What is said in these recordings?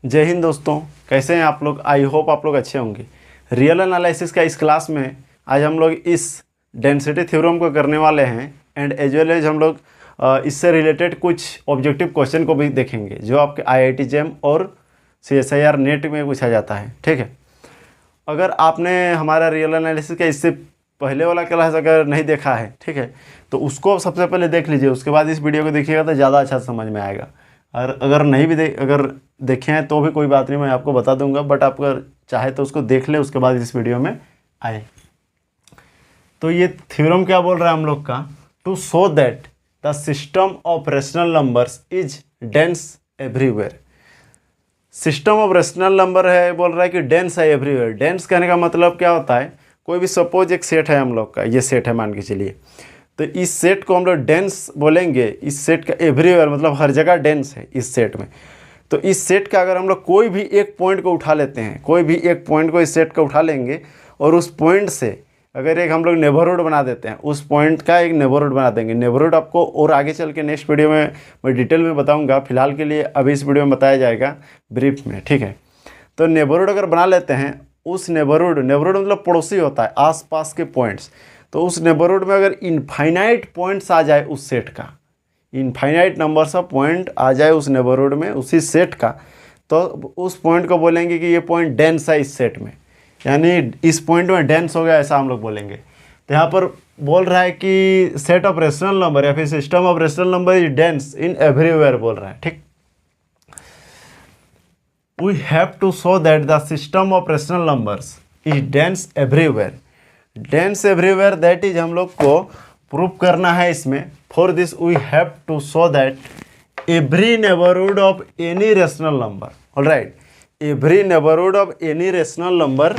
जय हिंद दोस्तों, कैसे हैं आप लोग। आई होप आप लोग अच्छे होंगे। रियल एनालिसिस का इस क्लास में आज हम लोग इस डेंसिटी थ्योरम को करने वाले हैं एंड एज वेल एज हम लोग इससे रिलेटेड कुछ ऑब्जेक्टिव क्वेश्चन को भी देखेंगे जो आपके IIT जेम और CSIR नेट में पूछा जाता है। ठीक है, अगर आपने हमारा रियल एनालिसिस का इससे पहले वाला क्लास अगर नहीं देखा है, ठीक है, तो उसको सबसे पहले देख लीजिए, उसके बाद इस वीडियो को देखिएगा तो ज़्यादा अच्छा समझ में आएगा। और अगर नहीं भी अगर देखे हैं तो भी कोई बात नहीं, मैं आपको बता दूंगा, बट आप अगर चाहे तो उसको देख ले, उसके बाद इस वीडियो में आए। तो ये थ्योरम क्या बोल रहा है हम लोग का, to show that the system of rational numbers is dense everywhere. System of rational number है, बोल रहा है कि डेंस है एवरीवेयर। डेंस कहने का मतलब क्या होता है, कोई भी सपोज एक सेट है हम लोग का, ये सेट है मान के चलिए, तो इस सेट को हम लोग डेंस बोलेंगे। इस सेट का एवरीवेयर मतलब हर जगह डेंस है इस सेट में। तो इस सेट का अगर हम लोग कोई भी एक पॉइंट को उठा लेते हैं, कोई भी एक पॉइंट को इस सेट का उठा लेंगे और उस पॉइंट से अगर एक हम लोग नेबरहुड बना देते हैं, उस पॉइंट का एक नेबरहुड बना देंगे। नेबरहुड आपको और आगे चल के नेक्स्ट वीडियो में मैं डिटेल में बताऊंगा, फिलहाल के लिए अभी इस वीडियो में बताया जाएगा ब्रीफ में। ठीक है, तो नेबरहुड अगर बना लेते हैं, उस नेबरहुड मतलब पड़ोसी होता है, आसपास के पॉइंट्स। तो उस नेबरहुड में अगर इनफाइनाइट पॉइंट्स आ जाए उस सेट का, इनफाइनाइट नंबर्स ऑफ पॉइंट आ जाए उस नेबरहुड में उसी सेट का, तो उस पॉइंट को बोलेंगे कि ये पॉइंट डेंस है इस सेट में, यानी इस पॉइंट में डेंस हो गया, ऐसा हम लोग बोलेंगे। तो यहाँ पर बोल रहा है कि सेट ऑफ रेशनल नंबर या फिर system of rational number is dense in everywhere बोल रहा है। ठीक, we have to show that the system of rational numbers is dense everywhere. Dense everywhere that is हम लोग को प्रूव करना है इसमें। For this we have to show that every neighbourhood of any rational number, alright, every neighbourhood of any rational number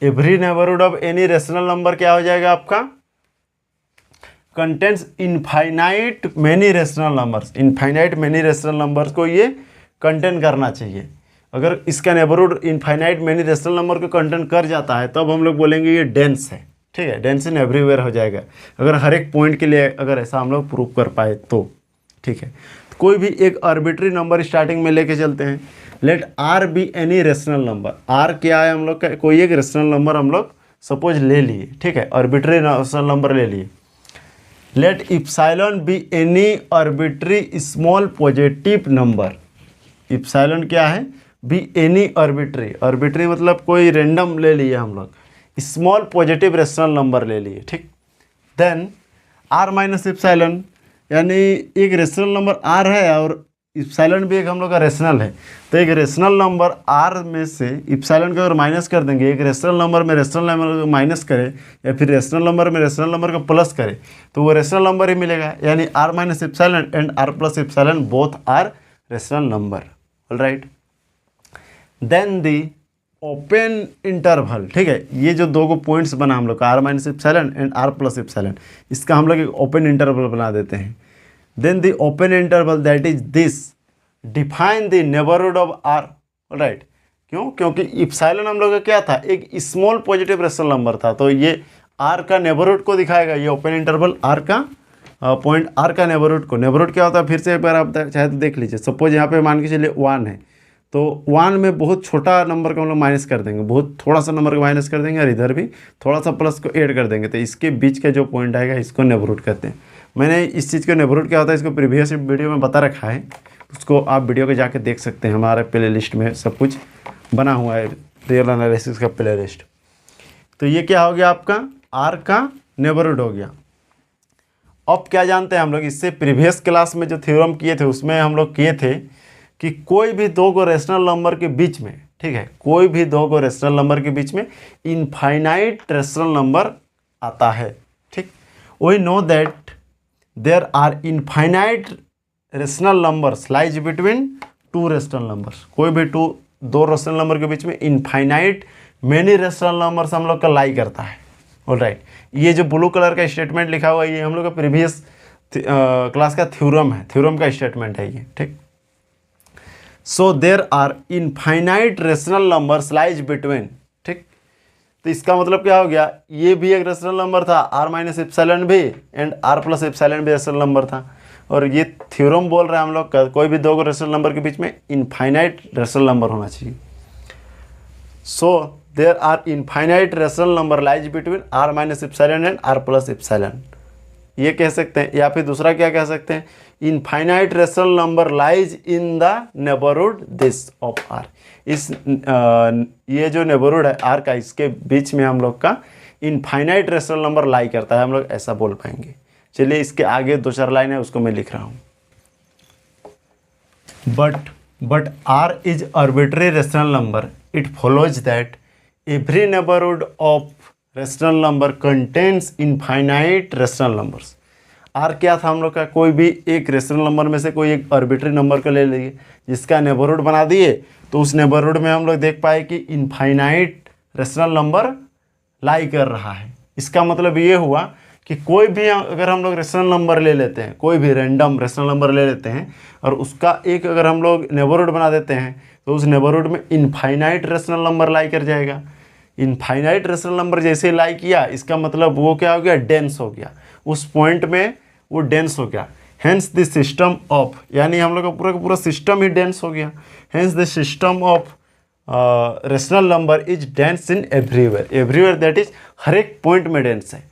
every neighbourhood of any rational number क्या हो जाएगा आपका, contents infinite many rational numbers. Infinite many rational numbers को ये content करना चाहिए। अगर इसका neighbourhood infinite many rational number को कंटेंट कर जाता है तब हम लोग बोलेंगे ये डेंस है। ठीक है, डेंस इन एवरीवेयर हो जाएगा अगर हर एक पॉइंट के लिए अगर ऐसा हम लोग प्रूव कर पाए तो। ठीक है, तो कोई भी एक आर्बिट्री नंबर स्टार्टिंग में लेके चलते हैं। Let R be any rational number. R क्या है हम लोग का, कोई एक रेशनल नंबर हम लोग सपोज ले लिए। ठीक है, आर्बिट्री रेशनल नंबर ले लिए। Let epsilon be any arbitrary small positive number. Epsilon क्या है, बी एनी आर्बिट्री। आर्बिट्री मतलब कोई रेंडम ले लिए हम लोग, स्मॉल पॉजिटिव रेशनल नंबर ले लिए। ठीक, देन आर माइनस इप्सिलॉन, यानी एक रेशनल नंबर आर है और इप्सिलॉन भी एक हम लोग का रेशनल है। तो एक रेशनल नंबर आर में से इप्सिलॉन को अगर माइनस कर देंगे, एक रेशनल नंबर में रेशनल नंबर को माइनस करें या फिर रेशनल नंबर में रेशनल नंबर को प्लस करें तो वो रेशनल नंबर ही मिलेगा, यानी R minus epsilon and R plus epsilon both are rational number. Alright, then the open interval. ठीक है, ये जो दो को पॉइंट्स बना हम लोग का, R minus epsilon and R plus epsilon, इसका हम लोग एक ओपन इंटरवल बना देते हैं। Then the open interval that is this define the neighbourhood of R. Right, क्यों, क्योंकि इप्सिलॉन हम लोग का क्या था, एक स्मॉल पॉजिटिव रेशनल नंबर था, तो ये आर का नेबरहुड को दिखाएगा। ये ओपन इंटरवल आर का पॉइंट आर का नेबरहुड को, नेबरहुड क्या होता है फिर से एक बार आप चाहे तो देख लीजिए। सपोज यहाँ पे मान के चलिए 1 है, तो 1 में बहुत छोटा नंबर को हम लोग माइनस कर देंगे, बहुत थोड़ा सा नंबर को माइनस कर देंगे और इधर भी थोड़ा सा प्लस को ऐड कर देंगे, तो इसके बीच का जो पॉइंट आएगा इसको नेबरहुड कहते हैं। मैंने इस चीज़ को नेबरहुड क्या होता है इसको प्रीवियस वीडियो में बता रखा है, उसको आप वीडियो को जाके देख सकते हैं, हमारे प्ले लिस्ट में सब कुछ बना हुआ है, रियल एनालिसिस का प्ले लिस्ट। तो ये क्या हो गया आपका, आर का नेबरहुड हो गया। अब क्या जानते हैं हम लोग, इससे प्रीवियस क्लास में जो थ्योरम किए थे उसमें हम लोग किए थे कि कोई भी दो को रेशनल नंबर के बीच में, ठीक है, कोई भी दो को रेशनल नंबर के बीच में इनफाइनाइट रेशनल नंबर आता है। ठीक, we know that there are infinite rational numbers lies between two rational numbers. कोई भी दो रेशनल नंबर के बीच में इनफाइनाइट मेनी रेशनल नंबर्स हम लोग का लाई करता है। ऑलराइट, ये जो ब्लू कलर का स्टेटमेंट लिखा हुआ है ये हम लोग का प्रीवियस क्लास का थ्योरम है, थ्योरम का स्टेटमेंट है ये। ठीक, so there are infinite rational numbers lies between. ठीक, तो इसका मतलब क्या हो गया, ये भी एक रेशनल नंबर था, आर माइनस एप्सिलॉन भी, एंड आर प्लस एप्सिलॉन भी रेशनल नंबर था। और ये थ्योरम बोल रहा है हम लोग का, कोई भी दो को रेशनल नंबर के बीच में इनफाइनाइट रेशनल नंबर होना चाहिए। So there are infinite rational number lies between R minus epsilon and R plus epsilon, ये कह सकते हैं। या फिर दूसरा क्या कह सकते हैं, infinite rational number lies in the neighbourhood this of R. इस ये जो नेबरहुड है आर का, इसके बीच में हम लोग का इनफाइनाइट रेशनल नंबर लाई करता है, हम लोग ऐसा बोल पाएंगे। चलिए इसके आगे दो चार लाइन है उसको मैं लिख रहा हूँ। But R is arbitrary rational number, it follows that every neighbourhood of rational number contains infinite rational numbers. R क्या था हम लोग का, कोई भी एक रेशनल नंबर में से कोई एक आर्बिट्रेरी नंबर को ले लीजिए जिसका नेबरहुड बना दिए, तो उस नेबरहुड में हम लोग देख पाए कि इनफाइनाइट रेशनल नंबर लाई कर रहा है। इसका मतलब ये हुआ कि कोई भी अगर हम लोग रेशनल नंबर ले लेते हैं, कोई भी रैंडम रेशनल नंबर ले लेते हैं और उसका एक अगर हम लोग नेबरहुड बना देते हैं, तो उस नेबरहुड में इनफाइनाइट रेशनल नंबर लाई कर जाएगा। इनफाइनाइट रेशनल नंबर जैसे लाई किया, इसका मतलब वो क्या हो गया, डेंस हो गया, उस पॉइंट में वो डेंस हो गया। हेंस द सिस्टम ऑफ, यानी हम लोग का पूरा सिस्टम ही डेंस हो गया। Hence the system of rational number is dense in everywhere, everywhere that is हर एक पॉइंट में डेंस है।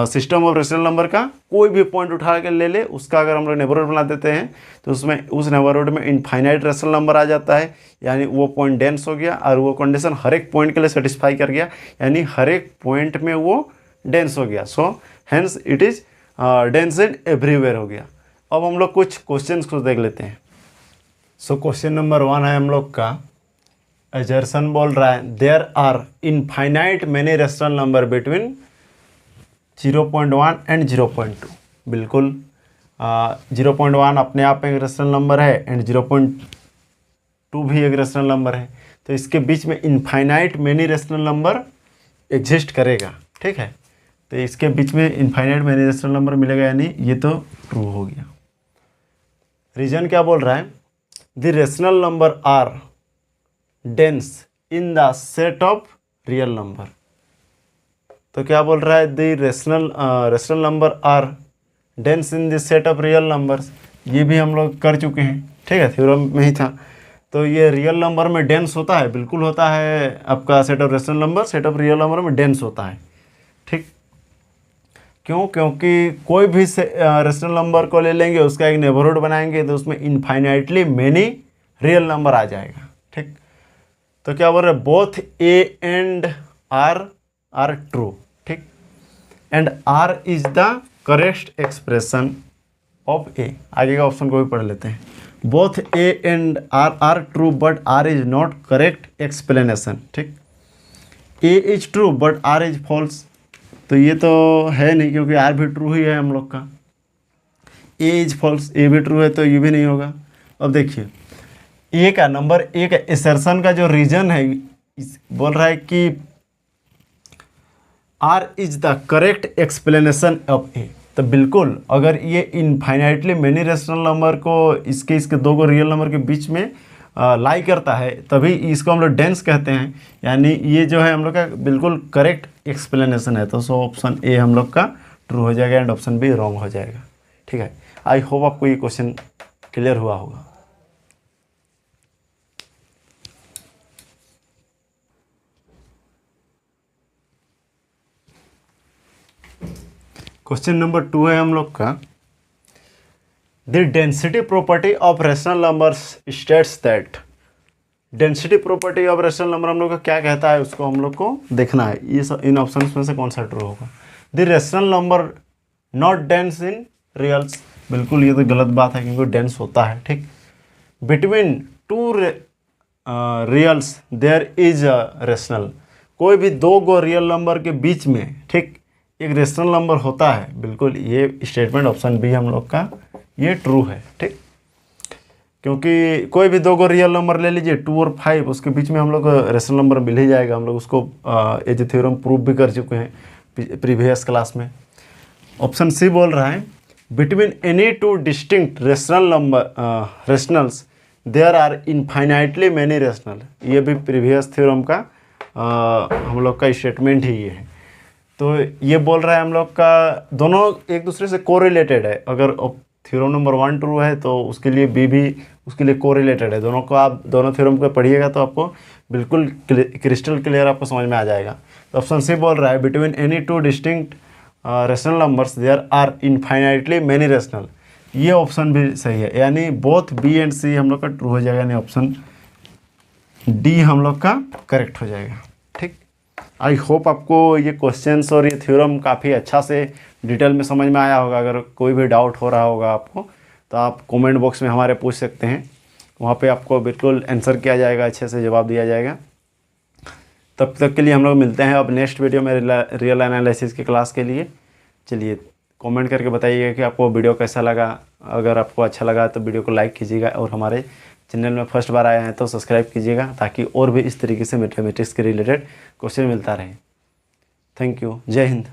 सिस्टम ऑफ रेशनल नंबर का कोई भी पॉइंट उठा कर ले ले, उसका अगर हम लोग नेबरहुड बना देते हैं तो उसमें उस नेबरहुड में इनफाइनाइट रेशनल नंबर आ जाता है, यानी वो पॉइंट डेंस हो गया और वो कंडीशन हर एक पॉइंट के लिए सेटिस्फाई कर गया, यानी हर एक पॉइंट में वो डेंस हो गया। So hence it is dense in everywhere हो गया। अब हम लोग कुछ क्वेश्चंस को देख लेते हैं। सो क्वेश्चन नंबर 1 है हम लोग का, एजर्सन बोल रहा है there are infinite many rational number between 0.1 and 0.2। बिल्कुल 0.1 अपने आप में एक रेशनल नंबर है एंड 0.2 भी एक रेशनल नंबर है, तो इसके बीच में infinite many rational number exist करेगा। ठीक है, तो इसके बीच में इनफाइनाइट मेनी रेशनल नंबर मिलेगा, यानी ये तो ट्रू हो गया। रीजन क्या बोल रहा है, the rational number are dense in the set of real number. तो क्या बोल रहा है, the rational number are dense in the set of real numbers. ये भी हम लोग कर चुके हैं, ठीक है, थ्योरम में ही था। तो ये रियल नंबर में डेंस होता है, बिल्कुल होता है, आपका set of rational number set of real number में डेंस होता है। ठीक, क्यों, क्योंकि कोई भी रेशनल नंबर को ले लेंगे, उसका एक नेबरहुड बनाएंगे तो उसमें इनफाइनाइटली मेनी रियल नंबर आ जाएगा। ठीक, तो क्या बोल रहे हैं, both A and R are true. ठीक, and R is the correct expression of A. आगे का ऑप्शन को भी पढ़ लेते हैं। Both A and R are true but R is not correct explanation. ठीक, A is true but R is false, तो ये तो है नहीं, क्योंकि आर भी ट्रू ही है हम लोग का। ए इज फॉल्स, ए भी ट्रू है तो ये भी नहीं होगा। अब देखिए ए का नंबर ए का एसर्शन का जो रीजन है, बोल रहा है कि R is the correct explanation of A. तो बिल्कुल अगर ये इनफाइनाइटली मेनी रेशनल नंबर को इसके दो को रियल नंबर के बीच में लाई करता है, तभी इसको हम लोग डेंस कहते हैं, यानी ये जो है हम लोग का बिल्कुल करेक्ट एक्सप्लेनेशन है। तो सो ऑप्शन ए हम लोग का ट्रू हो जाएगा एंड ऑप्शन बी रॉन्ग हो जाएगा। ठीक है, आई होप आपको ये क्वेश्चन क्लियर हुआ होगा। क्वेश्चन नंबर 2 है हम लोग का, the density property of rational numbers states that. Density property of rational number हम लोग का क्या कहता है, उसको हम लोग को देखना है। ये इन ऑप्शंस में से कौन सा ट्रू होगा। The rational number not dense in reals, बिल्कुल ये तो गलत बात है, क्योंकि डेंस होता है। ठीक, between two reals there is rational, कोई भी दो गो रियल नंबर के बीच में, ठीक, एक रेशनल नंबर होता है। बिल्कुल ये स्टेटमेंट ऑप्शन बी हम लोग का ये ट्रू है। ठीक, क्योंकि कोई भी दो को रियल नंबर ले लीजिए 2 और 5, उसके बीच में हम लोग रेशनल नंबर मिल ही जाएगा। हम लोग उसको एज थ्योरम प्रूव भी कर चुके हैं प्रीवियस क्लास में। ऑप्शन सी बोल रहा है, between any two distinct rational number rationals there are infinitely many rational. ये भी प्रीवियस थ्योरम का हम लोग का स्टेटमेंट ही ये है। तो ये बोल रहा है हम लोग का दोनों एक दूसरे से कोरिलेटेड है। अगर थ्योरम नंबर 1 ट्रू है तो उसके लिए बी भी उसके लिए कोरिलेटेड है। दोनों को आप दोनों थ्योरम को पढ़िएगा तो आपको बिल्कुल क्रिस्टल क्लियर आपको समझ में आ जाएगा। तो ऑप्शन सी बोल रहा है between any two distinct rational numbers there are infinitely many rational. ये ऑप्शन भी सही है, यानी बोथ बी एंड सी हम लोग का ट्रू हो जाएगा, यानी ऑप्शन डी हम लोग का करेक्ट हो जाएगा। ठीक, आई होप आपको ये क्वेश्चंस और ये थ्योरम काफ़ी अच्छा से डिटेल में समझ में आया होगा। अगर कोई भी डाउट हो रहा होगा आपको तो आप कमेंट बॉक्स में हमारे पूछ सकते हैं, वहाँ पे आपको बिल्कुल आंसर किया जाएगा, अच्छे से जवाब दिया जाएगा। तब तक के लिए हम लोग मिलते हैं अब नेक्स्ट वीडियो में रियल एनालिसिस की क्लास के लिए। चलिए कमेंट करके बताइएगा कि आपको वीडियो कैसा लगा। अगर आपको अच्छा लगा तो वीडियो को लाइक कीजिएगा और हमारे चैनल में फर्स्ट बार आए हैं तो सब्सक्राइब कीजिएगा, ताकि और भी इस तरीके से मैथमेटिक्स के रिलेटेड क्वेश्चन मिलता रहे। थैंक यू, जय हिंद।